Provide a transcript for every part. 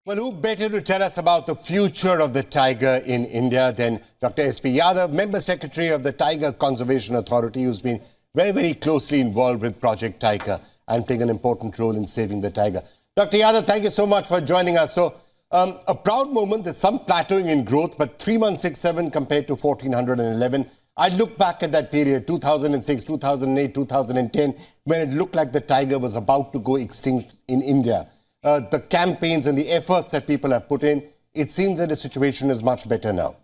Well, who better to tell us about the future of the tiger in India than Dr. S.P. Yadav, Member Secretary of the Tiger Conservation Authority, who's been very, very closely involved with Project Tiger and playing an important role in saving the tiger. Dr. Yadav, thank you so much for joining us. So, a proud moment. There's some plateauing in growth, but 3167 compared to 1411. I look back at that period, 2006, 2008, 2010, when it looked like the tiger was about to go extinct in India. The campaigns and the efforts that people have put in, it seems that the situation is much better now.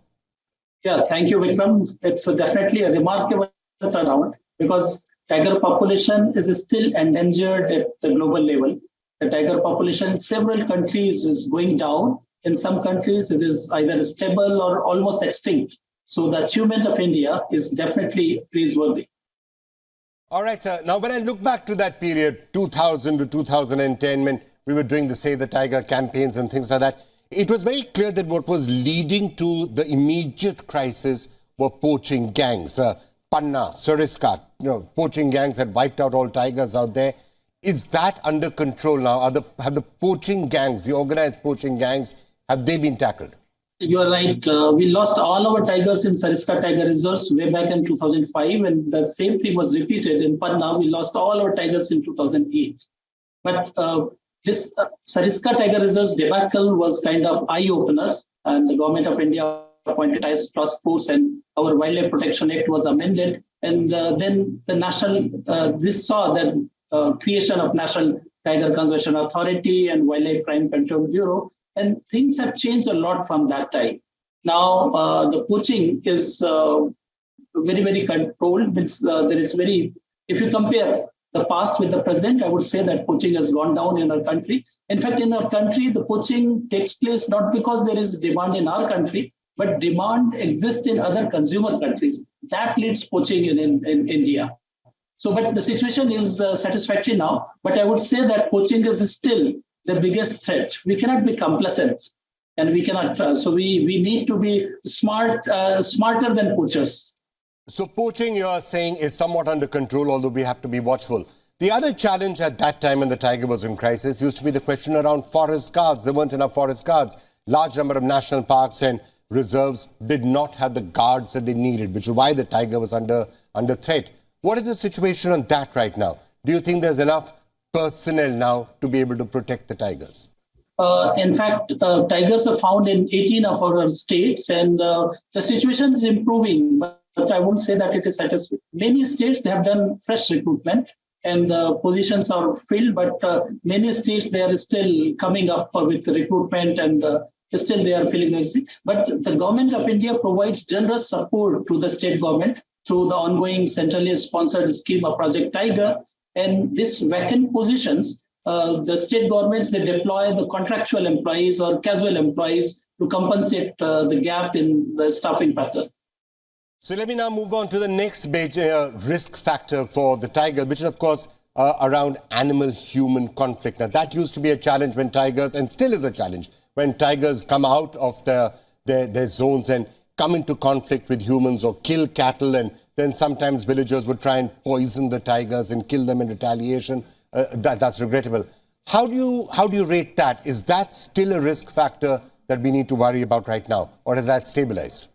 Yeah, thank you, Vikram. It's definitely a remarkable turnaround because tiger population is still endangered at the global level. The tiger population in several countries is going down. In some countries, it is either stable or almost extinct. So the achievement of India is definitely praiseworthy. All right, sir. Now, when I look back to that period, 2000 to 2010, when we were doing the Save the Tiger campaigns and things like that, it was very clear that what was leading to the immediate crisis were poaching gangs. Panna, Sariska, poaching gangs had wiped out all tigers out there. Is that under control now? Have the poaching gangs, the organized poaching gangs, have they been tackled? You are right. We lost all our tigers in Sariska Tiger Reserves way back in 2005, and the same thing was repeated in Panna. We lost all our tigers in 2008. But this Sariska Tiger Reserves debacle was kind of eye-opener, and the government of India appointed as task force, and our Wildlife Protection Act was amended. And then the this saw that creation of National Tiger Conservation Authority and Wildlife Crime Control Bureau, and things have changed a lot from that time. Now the poaching is very, very controlled. There is very, if you compare the past with the present, I would say that poaching has gone down in our country. In fact, in our country, the poaching takes place not because there is demand in our country, but demand exists in other consumer countries. That leads poaching in India. So, but the situation is satisfactory now. But I would say that poaching is still the biggest threat. We cannot be complacent, and we cannot. So we need to be smarter than poachers. So poaching, you're saying, is somewhat under control, although we have to be watchful. The other challenge at that time when the tiger was in crisis used to be the question around forest guards. There weren't enough forest guards. Large number of national parks and reserves did not have the guards that they needed, which is why the tiger was under threat. What is the situation on that right now? Do you think there's enough personnel now to be able to protect the tigers? In fact, tigers are found in 18 of our states, and the situation is improving. But I won't say that it is satisfactory. Many states, they have done fresh recruitment and the positions are filled, but many states, they are still coming up with recruitment and still they are filling their seat. But the government of India provides generous support to the state government through the ongoing centrally sponsored scheme of Project Tiger. And these vacant positions, the state governments, they deploy the contractual employees or casual employees to compensate the gap in the staffing pattern. So let me now move on to the next major risk factor for the tiger, which is, of course, around animal-human conflict. Now, that used to be a challenge when tigers, and still is a challenge, when tigers come out of their zones and come into conflict with humans or kill cattle, and then sometimes villagers would try and poison the tigers and kill them in retaliation. That's regrettable. How do you rate that? Is that still a risk factor that we need to worry about right now, or has that stabilized?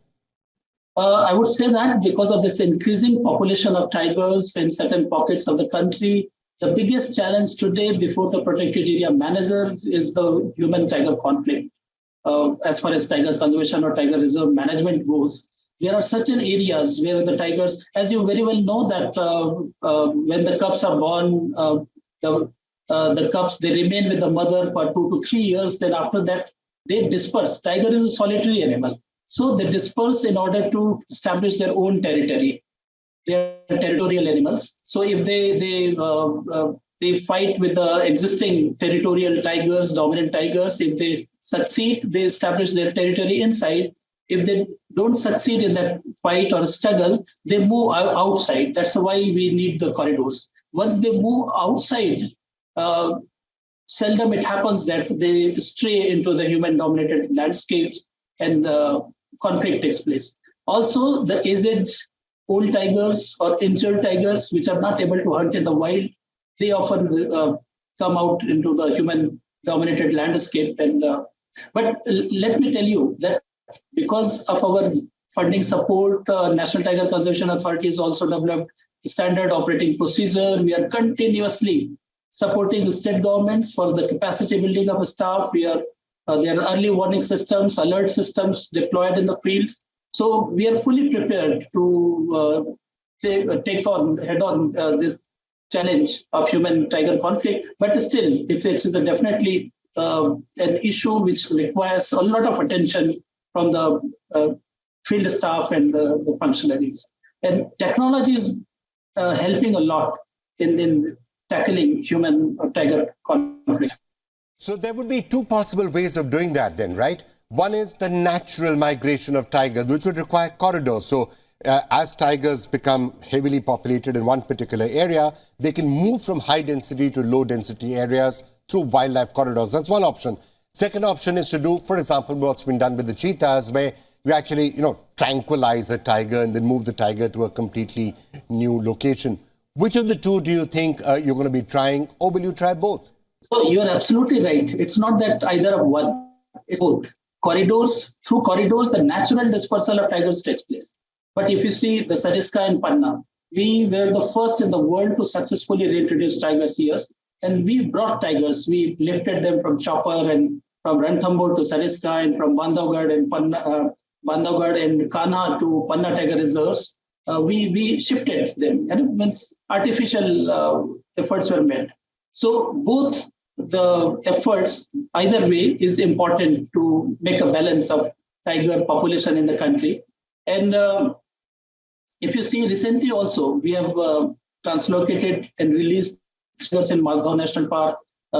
I would say that because of this increasing population of tigers in certain pockets of the country, the biggest challenge today before the protected area manager is the human-tiger conflict. As far as tiger conservation or tiger reserve management goes, there are certain areas where the tigers, as you very well know, that when the cubs are born, the cubs, they remain with the mother for 2 to 3 years. Then after that, they disperse. Tiger is a solitary animal. So they disperse in order to establish their own territory. They are territorial animals. So if they fight with the existing territorial tigers, dominant tigers, if they succeed, they establish their territory inside. If they don't succeed in that fight or struggle, they move outside. That's why we need the corridors. Once they move outside, seldom it happens that they stray into the human-dominated landscapes and conflict takes place. Also, the aged old tigers or injured tigers, which are not able to hunt in the wild, they often come out into the human-dominated landscape and But let me tell you that because of our funding support, National Tiger Conservation Authority has also developed standard operating procedure. We are continuously supporting the state governments for the capacity building of staff. There are early warning systems, alert systems deployed in the fields. So we are fully prepared to take on head-on this challenge of human-tiger conflict. But still, it is definitely an issue which requires a lot of attention from the field staff and the functionaries. And technology is helping a lot in tackling human-tiger conflict. So there would be two possible ways of doing that then, right? One is the natural migration of tigers, which would require corridors. So as tigers become heavily populated in one particular area, they can move from high density to low density areas through wildlife corridors. That's one option. Second option is to do, for example, what's been done with the cheetahs, where you actually, tranquilize a tiger and then move the tiger to a completely new location. Which of the two do you think you're going to be trying, or will you try both? So you are absolutely right. It's not that either of one, it's both. Through corridors, the natural dispersal of tigers takes place. But if you see the Sariska and Panna, we were the first in the world to successfully reintroduce tigers here. And we brought tigers. We lifted them from Chopper and from Ranthambore to Sariska and from Bandhavgarh and Kanha to Panna Tiger Reserves. We shifted them, and it means artificial efforts were made. So both the efforts, either way, is important to make a balance of tiger population in the country. And if you see recently also, we have translocated and released tigers in Maghav National Park.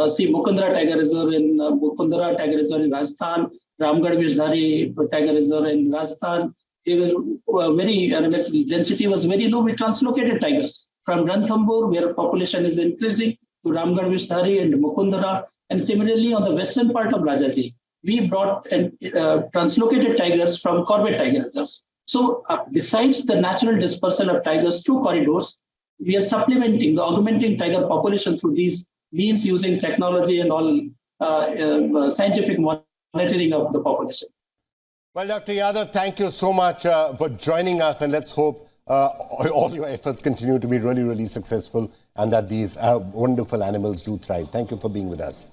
See Mukundra Tiger Reserve in Rajasthan, Ramgarh Vishdhari Tiger Reserve in Rajasthan. They were density was very low. We translocated tigers from Ranthambore, where population is increasing, to Ramgarh Vishdhari and Mukundra. And similarly, on the western part of Rajaji, we brought and translocated tigers from Corbett Tiger Reserves. So besides the natural dispersal of tigers through corridors, we are supplementing, augmenting tiger population through these means using technology and all scientific monitoring of the population. Well, Dr. Yadav, thank you so much for joining us, and let's hope all your efforts continue to be really, really successful and that these wonderful animals do thrive. Thank you for being with us.